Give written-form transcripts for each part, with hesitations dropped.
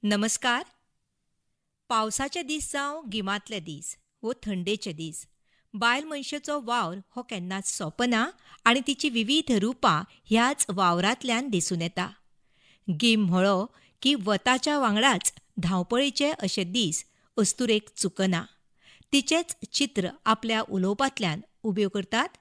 नमस्कार. पावसाचे दीस जावं गिमांतले दीस वो थंडेचे दीस, बायल मनशेचो वावर हो केन्नाच सोंपना आनी तिची विविध रुपां ह्याच वावरांतल्यान दिसून येता. गीम म्हळो की वताच्या वांगडाच धांवपळीचे अशे दीस अस्तुरेक चुकना. तिचेच चित्र आपल्या उलोवपांतल्यान उबें करतात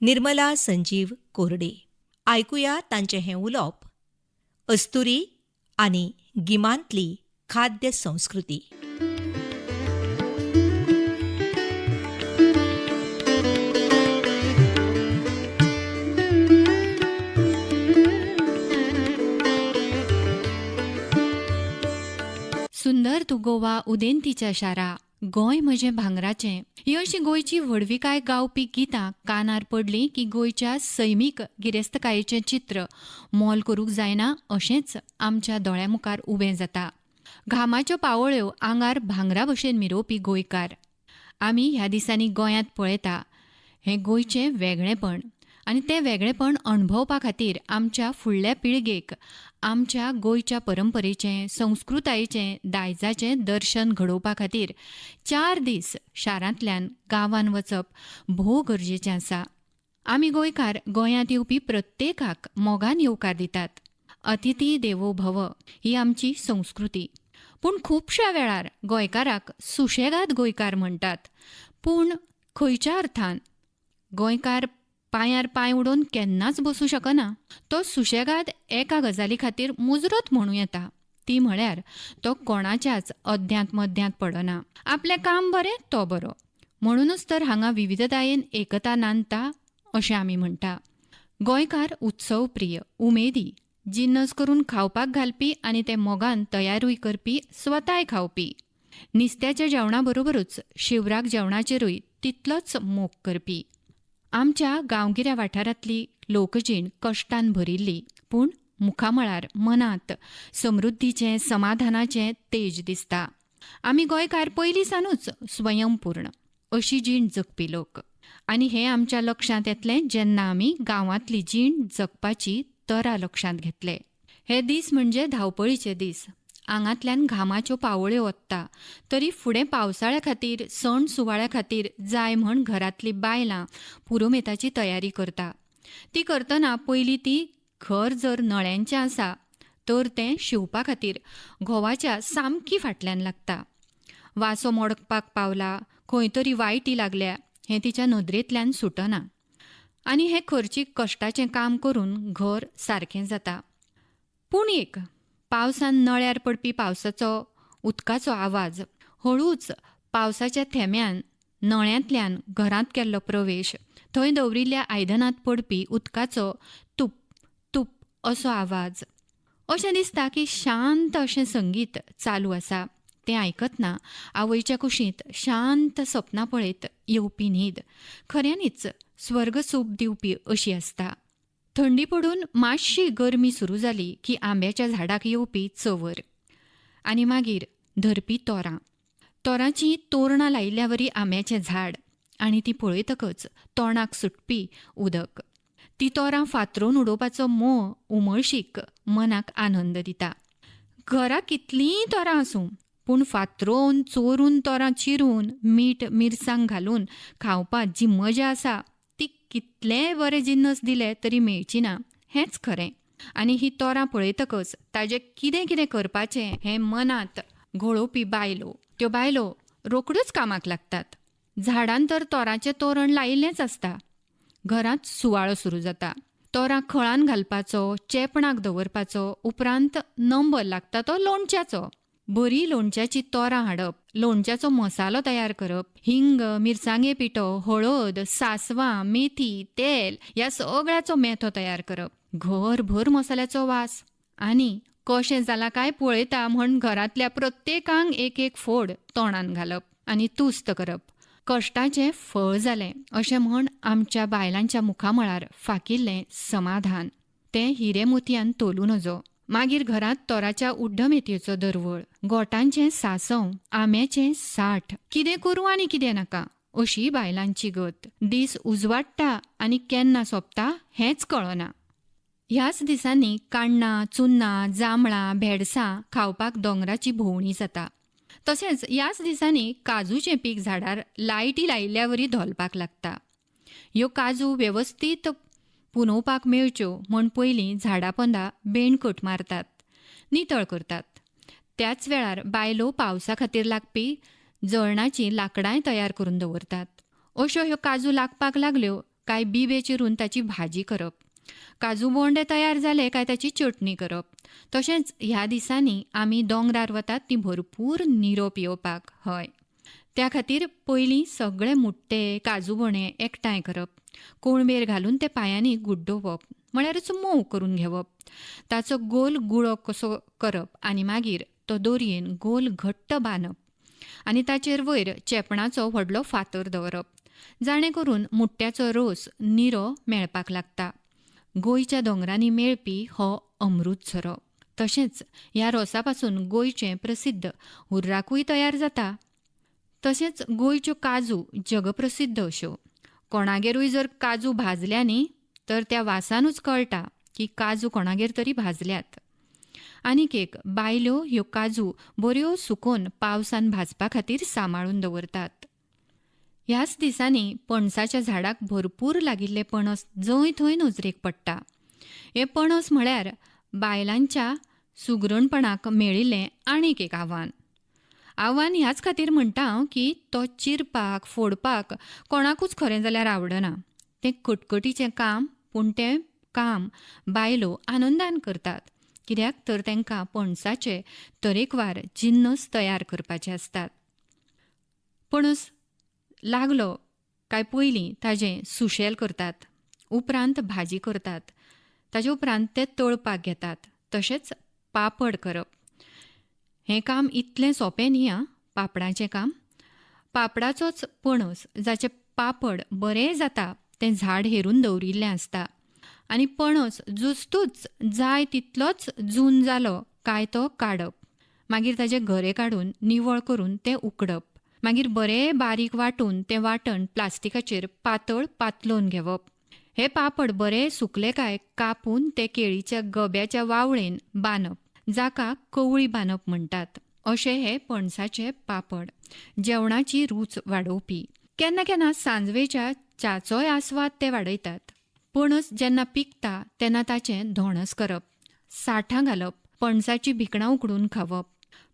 निर्मला संजीव कोरडे. आयकुया तांचें हें उलोवप अस्तुरी आनी गिमांतली खाद्य संस्कृती. सुंदर तू गोवा उदेंतीच्या शारा, गोंय म्हजें भांगराचें, ही अशी गोंयची व्हडविकाय गावपी गितां कानार पडलीं की गोंयच्या सैमीक गिरेस्तकायेचें चित्र मोल करूंक जायना अशेंच आमच्या दोळ्या मुखार उबें जाता. घामाच्यो पावळ्यो आंगार भांगरा भशेन मिरोवपी गोंयकार आमी ह्या दिसांनी गोंयांत पळयता हें गोंयचें वेगळेपण. आनी तें वेगळेपण अणभवपा खातीर आमच्या फुडल्या पिळगेक आमच्या गोंयच्या परंपरेचें, संस्कृतायेचें, दायजाचें दर्शन घडोवपा खातीर 4 दीस शारांतल्यान गांवांत वचप भोव गरजेचें आसा. आमी गोंयकार गोंयांत येवपी प्रत्येकाक मोगान येवकार दितात. अतिथी देवो भव ही आमची संस्कृती. पूण खुबश्या वेळार गोंयकाराक सुशेगाद गोंयकार म्हणटात. पूण खंयच्या अर्थान गोंयकार पांयार पांय उडोवन केन्नाच बसूं शकना. तो सुशेगाद एका गजाली खातीर मुजरत म्हणूं येता, ती म्हळ्यार तो कोणाच्याच अद्यांत मद्यांत पडना. आपलें काम बरें तो बरो. म्हणूनच तर हांगा विविधतायेन एकता नांदता अशें आमी म्हणटा. गोंयकार उत्सव प्रिय, उमेदी, जिन्नस करून खावपाक घालपी आनी ते मोगान तयारूय करपी, स्वताय खावपी. निस्त्याच्या जेवणा बरोबरूच शिवराक जेवणाचेरूय तितलोच मोग करपी. आमच्या गांवगिऱ्या वाठारांतली लोकजीण कश्टान भरिल्ली, पूण मुखामळार मनांत समृद्धीचें, समाधानाचें तेज दिसता. आमी गोंयकार पयलींसानूच स्वयंपूर्ण अशी जीण जगपी लोक. आनी हें आमच्या लक्षांत येतलें जेन्ना आमी गांवांतली जीण जगपाची तरा लक्षांत घेतले. हे दीस म्हणजे धांवपळीचे दीस. आंगांतल्यान घामाच्यो पावळ्यो ओत्ता तरी फुडें पावसाळ्या खातीर, सण सुवाळ्या खातीर जाय म्हण घरांतलीं बायलां पुरुमेताची तयारी करता. ती करतना पयलीं ती घर जर नळ्यांचें आसा तर तें शिवपा खातीर घोवाच्या सामकी फाटल्यान लागता. वासो मोडपाक पावला, खंय तरी वायटी लागल्या हें तिच्या नदरेंतल्यान सुटना. आनी हें खर्चीक कश्टाचें काम करून घर सारकें जाता. पूण एक पावसान नळ्यार पडपी पावसाचो उदकाचो आवाज, हळूच पावसाच्या थेंब्यान नळ्यांतल्यान घरांत केल्लो प्रवेश, थंय दवरिल्ल्या आयदनांत पडपी उदकाचो तुप तुप असो आवाज. अशें दिसता की शांत अशें संगीत चालू आसा. तें आयकतना आवयच्या कुशींत शांत सपनां पळयत येवपी न्हीद खऱ्यांनीच स्वर्ग सूप दिवपी अशी आसता. थंडी पडून मातशी गरमी सुरू जाली की आंब्याच्या झाडाक येवपी चवर आनी मागीर धरपी तोरां. तोरांचीं तोरणां लायिल्ल्या वरी आंब्याचें झाड आनी ती पळयतकच तोंडाक सुटपी उदक. ती तोरां फातरून उडोवपाचो मोह उमळशीक मनाक आनंद दिता. घरा कितलींय तोरां आसूं पूण फातरून चोरून तोरां चिरून मीठ मिरसांग घालून खावपाक जी मजा आसा ती कितलेय बरे जिन्नस दिले तरी मेळची ना हेंच खरें. आनी ही तोरां पळयतकच ताजें कितें कितें करपाचें हें मनांत घोळोवपी बायलो, त्यो बायलो रोखड्योच कामाक लागतात. झाडान तर तोरांचें तोरण लायिल्लेंच आसता. घरांत सुवाळो सुरू जाता. तोरां खळान घालपाचो, चेपणाक दवरपाचो, उपरांत नंबर लागता तो लोणच्याचो. बरी लोणच्याची तोरां हाडप, लोणच्याचो मसालो तयार करप, हिंग, मिरसांगे पिठो, हळद, सासवां, मेथी, तेल ह्या सगळ्याचो मेथो तयार करप. घरभर मसाल्याचो वास. आनी कशें जालां काय पळयता म्हण घरांतल्या प्रत्येकांक एक एक फोड तोंडान घालप आनी तुस्त करप. कश्टाचें फळ जालें अशें म्हण आमच्या बायलांच्या मुखामळार फाकिल्लें समाधान. तें हिरे मोतयान तोलूं नजो. मागीर घरांत तोराच्या उड्डमेथयेचो दरवळ, गोठांचें सांसव, आंब्याचें साठ. कितें करूं आनी कितें नाका अशी बायलांची गत. दीस उजवाडटा आनी केन्ना सोंपता हेंच कळना. ह्याच दिसांनी काण्णां चुन्नां जांबळां भेडसां खावपाक दोंगराची भोंवडी जाता. तशेंच ह्याच दिसांनी काजूचें पीक झाडार लायटी लायिल्ल्या धोलपाक लागता. ह्यो काजू वेवस्थीत पुनोवपाक मेळच्यो म्हूण पयलीं झाडां पोंदां बेणकट मारतात, नितळ करतात. त्याच वेळार बायलो पावसा खातीर लागपी जळणाची लाकडांय तयार करून दवरतात. अश्यो ह्यो काजू लागपाक लागल्यो काय बिबे चिरून ताची भाजी करप. काजू बोंडे तयार जाले काय ताची चटणी करप. तशेंच ह्या दिसांनी आमी दोंगरार वतात ती भरपूर निरो पिवपाक. हय, त्या खातीर पयलीं सगळे मुट्टे काजू बोंडे एकठांय करप, कोळंबेर घालून ते पांयांनी गुड्डोवप म्हळ्यारच मोव करून घेवप. ताचो गोल गुळो कसो करप आनी मागीर तो दोरयेन गोल घट्ट बांदप आनी ताचेर वयर चेपणाचो व्हडलो फातर दवरप, जाणे करून मुट्ट्याचो रोस निरो मेळपाक लागता. गोंयच्या दोंगरांनी मेळपी हो अमृत झरो. तशेंच ह्या रोसा पासून गोंयचें प्रसिद्ध हुर्राकूय तयार जाता. तशेंच गोंयच्यो काजू जगप्रसिद्ध अश्यो. कोणागेरूय जर काजू भाजल्या न्ही तर त्या वासानूच कळटा की काजू कोणागेर तरी भाजल्यात. आनीक एक, बायल्यो ह्यो काजू बऱ्यो सुकोवन पावसान भाजपा खातीर सांबाळून दवरतात. ह्याच दिसांनी पणसाच्या झाडाक भरपूर लागिल्ले पणस जंय थंय नजरेक पडटा. हे पणस म्हळ्यार बायलांच्या सुगरणपणाक मेळिल्लें आनीक एक आव्हान. आव्हान ह्याच खातीर म्हणटा हांव की तो चिरपाक फोडपाक कोणाकूच खरें जाल्यार आवडना. तें कटकटीचें काम, पूण तें काम बायलो आनंदान करतात. कित्याक तर तांकां पणसाचे तरेकवार जिन्नस तयार करपाचे आसतात. पणस लागलो काय पयलीं ताजें सुशेल करतात, उपरांत भाजी करतात, ताजे उपरांत ते तळपाक घेतात. तशेंच पापड करप. हें काम इतलें सोंपें न्ही आं, पापडाचें काम. पापडाचोच पणस जाचे पापड बरें जाता तें झाड हेरून दवरिल्लें आसता आनी पणस जुस्तूच जाय तितलोच जून जालो काय तो काडप. मागीर ताजे गरे काडून निवळ करून तें उकडप. मागीर बरें बारीक वांटून तें वांटण प्लास्टिकाचेर पातळ पातलोवन घेवप. हे पापड बरे सुकले काय कापून ते केळीच्या गब्याच्या वावळेन बांदप, जाका कवळी बांदप म्हणटात. अशे हे पणसाचे पापड जेवणाची रूच वाडोवपी. केन्ना केन्ना सांजवेच्या च्याचोय आस्वाद ते वाडयतात. पणस जेन्ना पिकता तेन्ना ताचें धोणस करप, साठां घालप, पणसाची भिकणां उकडून खावप.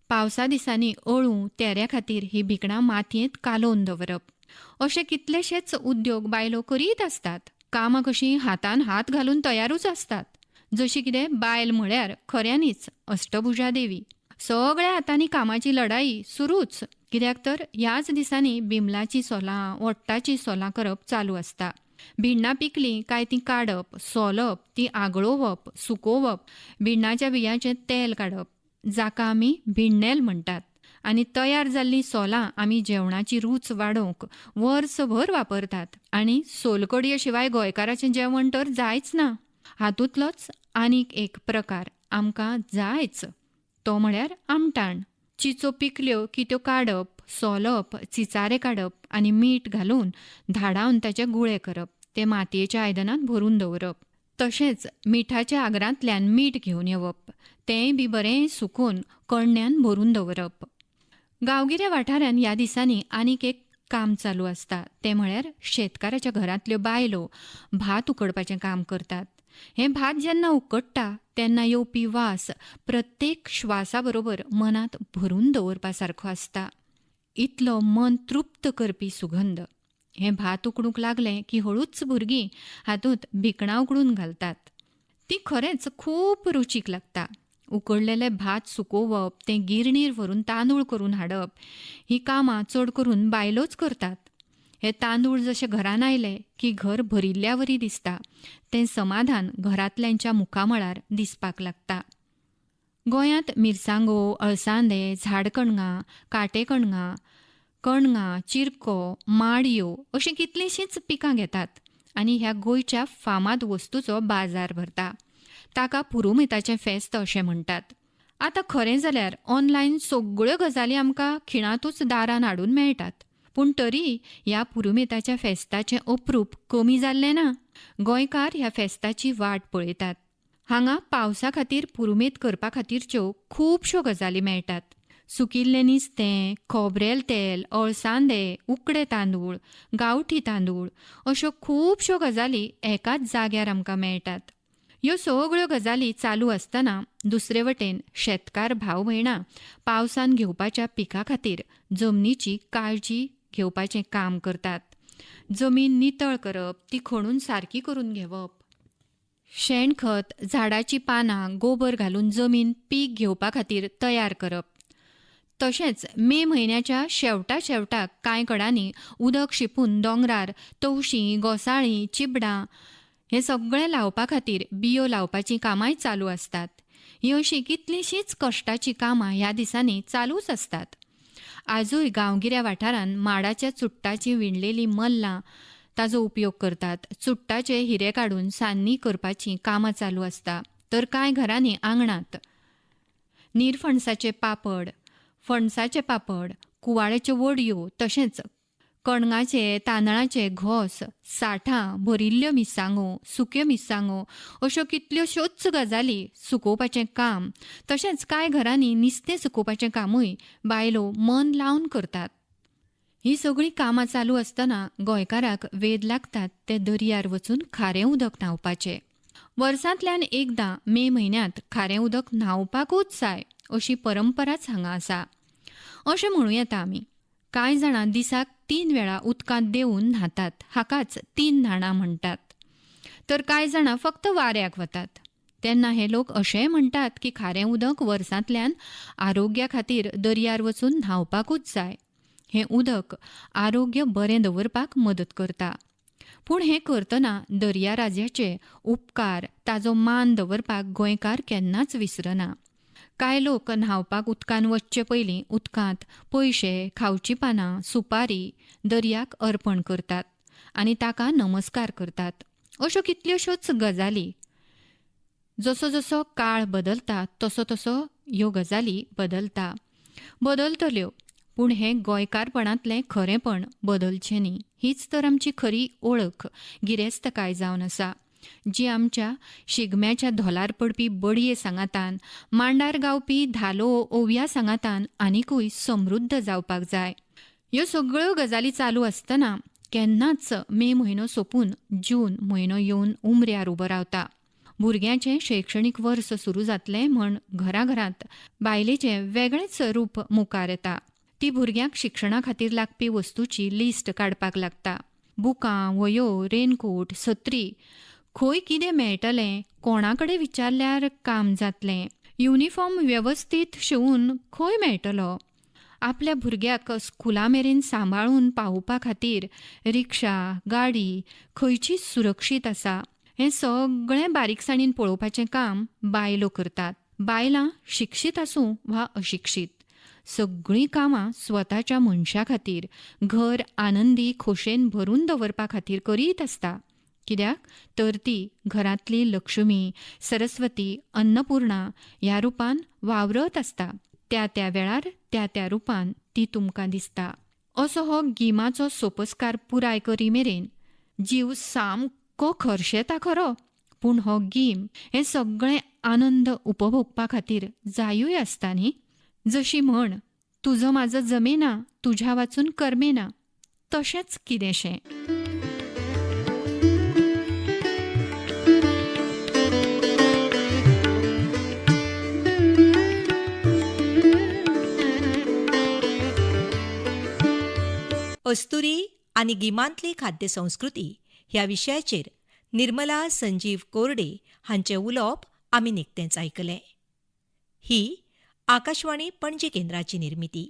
पावसा दिसांनी अळू तेऱ्या खातीर ही भिकणां मातयेंत कालोवन दवरप. अशे कितलेशेच उद्योग बायलो करीत आसतात. कामां कशीं हातान हात घालून तयारूच आसतात. जशी कितें बायल म्हळ्यार खऱ्यांनीच अष्टभुजा देवी. सगळ्या हातांनी कामाची लढाई सुरूच. कित्याक तर ह्याच दिसांनी बिमलाची सोलां, वट्टाची सोलां करप चालू आसता. भिण्णां पिकलीं काय तीं काडप, सोलप, तीं आगळोवप, सुकोवप, भिण्णाच्या बियांचें तेल काडप, जाका आमी भिण्णेल म्हणटात. आनी तयार जाल्लीं सोलां आमी जेवणाची रूच वाडोवंक वर्सभर वापरतात. आनी सोलकडये शिवाय गोंयकाराचें जेवण तर जायच ना. हातूंतलोच आनीक एक प्रकार आमकां जायच, तो म्हळ्यार आमटाण. चिचो पिकल्यो की त्यो काडप, सोलप, चिचारे काडप आनी मीठ घालून धाडावन ताचे गुळे करप. ते मातयेच्या आयदनांत भरून दवरप. तशेंच मिठाच्या आगरांतल्यान मीठ घेवन येवप. तेंय बी बरें सुकोवन कण्ण्यान भरून दवरप. गांवगिऱ्या वाठारांत ह्या दिसांनी आनीक एक काम चालू आसता. तें म्हळ्यार शेतकाराच्या घरांतल्यो बायलो भात उकडपाचें काम करतात. हें भात जेन्ना उकडटा तेन्ना येवपी वास प्रत्येक श्वासा बरोबर मनांत भरून दवरपा सारको आसता. इतलो मन तृप्त करपी सुगंध. हें भात उकडूंक लागलें की हळूच भुरगीं हातूंत भिकणां उकडून घालतात. ती खरेंच खूब रुचीक लागता. उकडलेलें भात सुकोवप, तें गिरणीर व्हरून तांदूळ करून हाडप, ही कामां चड करून बायलोच करतात. हे तांदूळ जशे घरान आयले की घर भरिल्ल्या वरी दिसता. तें समाधान घरांतल्यांच्या मुखामळार दिसपाक लागता. गोंयांत मिरसांगो, अळसांदे, झाडकणगां, काटेकणगां, कणगां, चिरको, माडयो अशीं कितलींशींच पिकां घेतात आनी ह्या गोंयच्या फामाद वस्तूचो बाजार भरता. ताका पुरुमेताचें फेस्त अशें म्हणटात. आतां खरें जाल्यार ऑनलायन सगळ्यो गजाली आमकां खिणातूच दारान हाडून मेळटात. पूण तरी ह्या पुरुमेताच्या फेस्ताचें अप्रूप कमी जाल्लें ना. गोंयकार ह्या फेस्ताची वाट पळयतात. हांगा पावसा खातीर पुरुमेत करपा खातीरच्यो खुबश्यो गजाली मेळटात. सुकिल्लें नुस्तें, खोबरेल तेल, अळसांदे, उकडे तांदूळ, गांवठी तांदूळ अश्यो खुबश्यो गजाली एकाच जाग्यार आमकां मेळटात. ह्यो सगळ्यो गजाली चालू आसतना दुसरे वटेन शेतकार भाव भयणां पावसान घेवपाच्या पिका खातीर जमनीची काळजी घेवपाचें काम करतात. जमीन नितळ करप, ती खणून सारकी करून घेवप, शेणखत, झाडाची पानां, गोबर घालून जमीन पीक घेवपा खातीर तयार करप. तशेंच मे म्हयन्याच्या शेवटाक कांय कडांनी उदक शिंपून दोंगरार तवशीं, घोंसाळीं, चिबडां हें सगळें लावपा खातीर बियो लावपाचीं कामांय चालू आसतात. हीं अशीं कितलींशींच कश्टाचीं कामां ह्या दिसांनी चालूच आसतात. आजूय गांवगिऱ्या वाठारांत माडाच्या चुट्टांचीं विणलेलीं मल्लां ताजो उपयोग करतात. चुट्टाचे हिरे काडून सान्नी करपाचीं कामां चालू आसता. तर कांय घरांनी आंगणांत निरफणसाचे पापड, फणसाचे पापड, कुवाळ्याच्यो वडयो, तशेंच कणगाचे, तांदळाचे घोस, साठां, भरिल्ल्यो मिरसांगो, सुक्यो मिरसांगो अश्यो कितल्योश्योच गजाली सुकोवपाचें काम, तशेंच कांय घरांनी नुस्तें सुकोवपाचें कामूय बायलो मन लावन करतात. ही सगळीं कामां चालू आसतना गोंयकाराक वेध लागतात ते दर्यार वचून खारें उदक न्हावपाचें. वर्सांतल्यान एकदां मे म्हयन्यांत खारें उदक न्हावपाकूच जाय अशी परंपराच हांगा आसा. अशें म्हणूं येता आमी. कांय जाणां दिसाक 3 वेळा उदकांत देंवून न्हातात, हाकाच 3 न्हाणां म्हणटात. तर कांय जाणां फक्त वाऱ्याक वतात. तेन्ना हे लोक अशेंय म्हणटात की खारें उदक वर्सांतल्यान आरोग्या खातीर दर्यार वचून न्हावपाकूच जाय. हें उदक आरोग्य बरें दवरपाक मदत करता. पूण हें करतना दर्याराजाचे उपकार, ताजो मान दवरपाक गोंयकार केन्नाच विसरना. कांय लोक न्हावपाक उदकान वचचे पयलीं उदकांत पयशे, खावचीं पानां, सुपारी दर्याक अर्पण करतात आनी ताका नमस्कार करतात. अश्यो कितल्योश्योच गजाली. जसो जसो काळ बदलता तसो तसो ह्यो गजाली बदलतल्यो. पूण हें गोंयकारपणांतलें खरेंपण बदलचें न्ही. हीच तर आमची खरी ओळख गिरेस्तकाय जावन आसा, जी आमच्या शिगम्याच्या धोलार पडपी बडये सांगातान, मांडार गावपी धालो ओव्या सांगातान आनिकूय समृद्ध जावपाक जाय. ह्यो सगळ्यो गजाली चालू आसतना केन्नाच मे म्हयनो सोंपून जून म्हयनो येवन उमऱ्यार उबो रावता. भुरग्याचें शैक्षणीक वर्स सुरू जातलें म्हण घराघरांत बायलेचें वेगळेंच रूप मुखार येता. ती भुरग्यांक शिक्षणा खातीर लागपी वस्तूची लिस्ट काडपाक लागता. बुकां, वह्यो, रेनकोट, सत्री, खंय कितें मेळटलें, कोणा कडेन विचारल्यार काम जातलें, युनिफॉर्म वेवस्थीत शिवून खंय मेळटलो, आपल्या भुरग्याक स्कुला मेरेन सांबाळून पावोवपा खातीर रिक्षा, गाडी खंयची सुरक्षीत आसा, हें सगळें बारीकसाणीन पळोवपाचें काम बायलो करतात. बायलां शिक्षीत आसूं वा अशिक्षीत, सगळीं कामां स्वताच्या मनशा खातीर, घर आनंदी खोशेन भरून दवरपा खातीर करीत आसता. कित्याक तर ती घरांतली लक्ष्मी, सरस्वती, अन्नपूर्णा ह्या रुपान वावरत आसता. त्या त्या वेळार त्या त्या रुपान ती तुमकां दिसता. असो हो गिमाचो सोपस्कार पुराय करी मेरेन जीव सामको खर्शेता खरो, पूण हो गीम हें सगळें आनंद उपभोगपा खातीर जायूय आसता न्ही. जशी म्हण, तुजो म्हाजो जमेना, तुझ्या वाचून करमेना, तशेंच कितेंशें. अस्तुरी आनी गिमांतली खाद्य संस्कृती ह्या विशयाचेर निर्मला संजीव कोरडे हांचें उलोवप आमी निकतेंच आयकलें. ही आकाशवाणी पणजी केंद्राची निर्मिती.